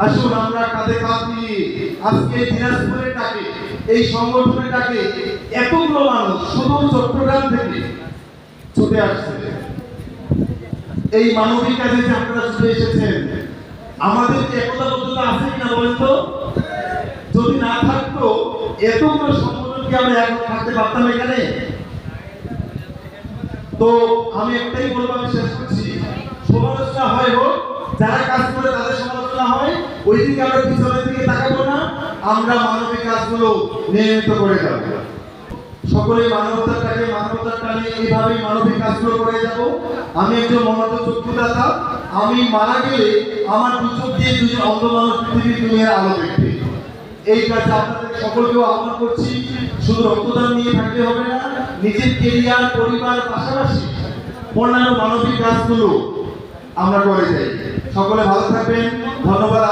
আসুন আমরা কাঁধে কাঁধ মিলিয়ে আজকে দিনাজপুরের ডাকে এই সংগঠনের ডাকে এতগুলো মানুষ শুধু চট্টগ্রাম থেকে ছুটে আসছে এই মানবিক কাজে যে আপনারা ছুটে এসেছেন। আমাদের কি একতাবদ্ধতা আছে কিনা বলেন তো? যদি না থাকতো এতগুলো সংগঠন কি আমরা এখন থাকতে পারতাম এখানে? তো আমি একটাই বলবো, আমি শেষ করছি, সমালোচনা হয় হোক, যারা কাজ করে তাদের সমালোচনা হয়, ওই দিকে আমরা পিছনের দিকে তাকাবো না, আমরা মানবিক কাজগুলো নিয়মিত করে যাব। সকলে মানবতার টানে এইভাবেই মানবিক কাজগুলো করে যাব। আমি একজন মনত চক্ষুদাতা, আমি মারা গেলে আমার দু চোখ দিয়ে দুজন অন্ধ মানুষ পৃথিবীর দুনিয়ার আলো দেখবে। এই কাজে আপনাদের সকলকেও আহ্বান করছি, শুধু রক্তদান নিয়ে থাকতে হবে না, নিজের কেরিয়ার পরিবার পাশাপাশি অন্যান্য মানবিক কাজগুলো আমরা করে যাই। সকলে ভালো থাকবেন, ধন্যবাদ।